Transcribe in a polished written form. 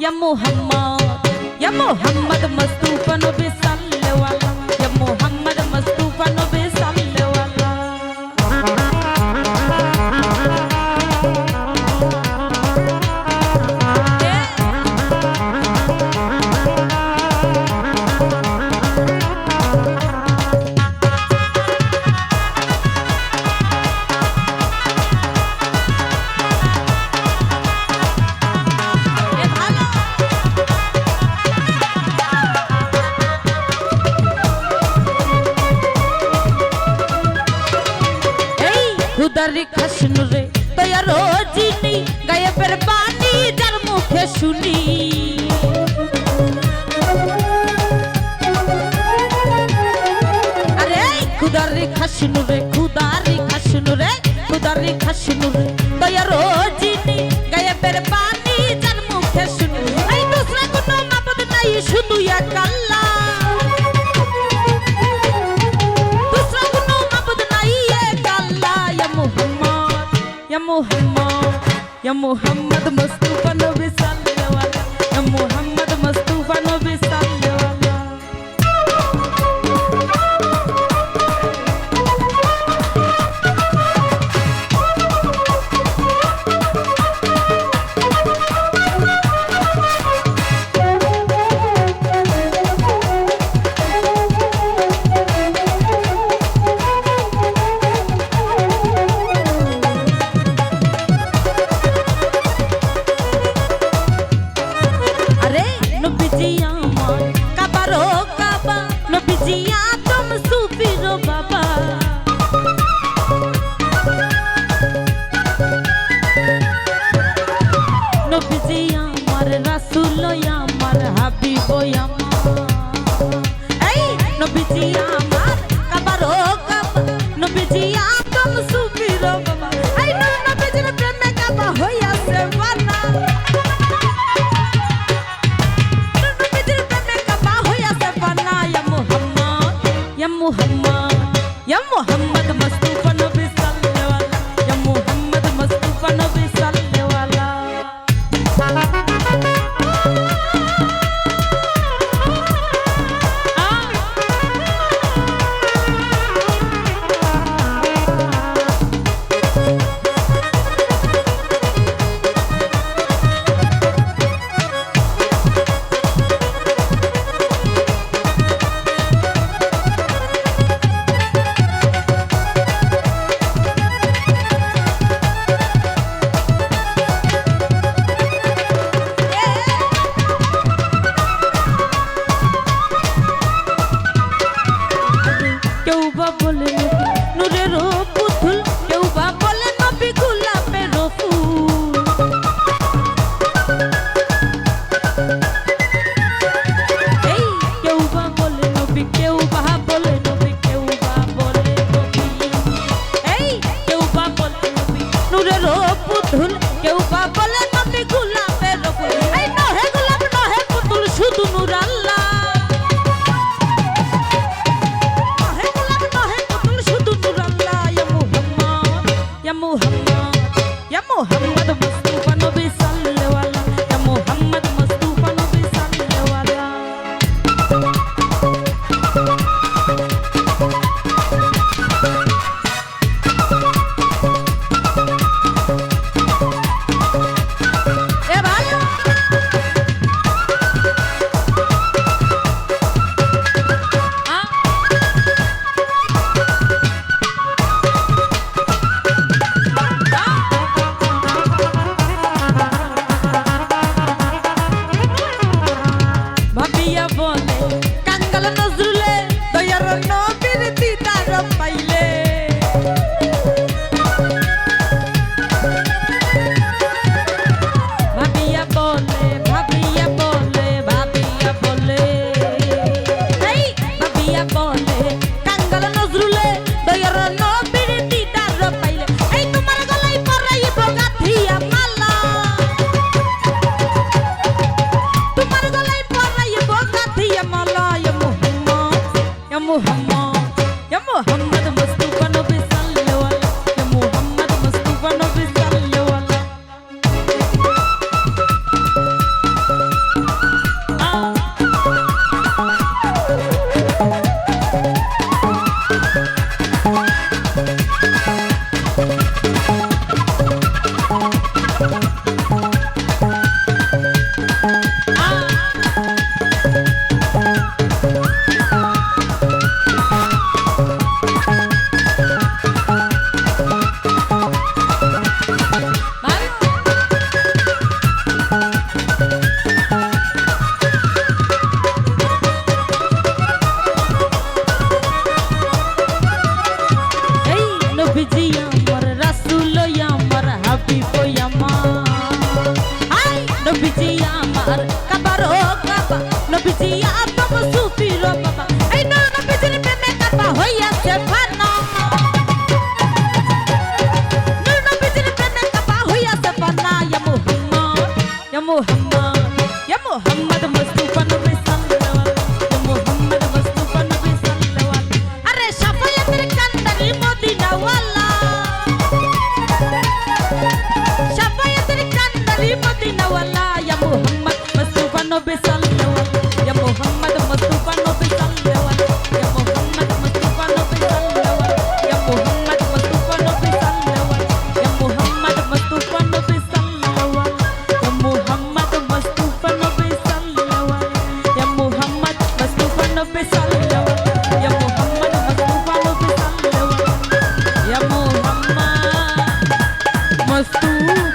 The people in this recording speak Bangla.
या मोहम्मद मुस्तफा नबी सल्लल्लाहु या मोहम्मद मुस्तफा नबी खुदारी खशन रे तया रोजिनी गाये पर पानी जर मुखे सुनी अरे खुदारी खशन रे तया रोजिनी गाये पर पानी जर मुखे सुनी आई दूसरा कोनो माबूद नहीं शुदु या कल्ला या मोहम्मद मुस्तफा नबी सल्लल्लाहु या मोहम्मद मुस्तफा नबी या मोहम्मद मुस्तफा नबी सल्लल्लाहु या मोहम्मद मुस्तफा नबी सल्लल्लाहु নবীজি আমার কাবারো কাবা নবীজি আদম সুফির বাবা এই নবীজির প্রেমে কাবা হইয়াছে ফানা নবীজির প্রেমে কাবা হইয়াছে ফানা ইয়া মুহাম্মদ ইয়া মুহাম্মদ ইয়া মুহাম্মদ মুস্তাফা নবী সাল্লাল্লাহু ইয়া মুহাম্মদ মুস্তাফা নবী সাল্লাল্লাহু আরে শাফায়াতের কান্দারি মদিনা ওয়ালা শাফায়াতের কান্দারি মদিনা ওয়ালা ইয়া মুহাম্মদ মুস্তাফা নবী সাল্লাল্লাহু ইয়া মুহাম্মদ মুস্তাফা নবী সাল্লাল্লাহু ইয়া মুহাম্মদ মুস্তাফা নবী সাল্লাল্লাহু ইয়া মুহাম্মদ মুস্তাফা নবী সাল্লাল্লাহু ইয়া মুহাম্মদ মুস্তাফা নবী সাল্লাল্লাহু ইয়া মুহাম্মদ মুস্তাফা নবী সাল্লাল্লাহু ইয়া মুহাম্মদ মুস্তাফা নবী সাল্লাল্লাহু ইয়া মুহাম্মদ মুস্তাফা নবী সাল্লাল্লাহু ইয়া মুহাম্মদ মুস্তাফা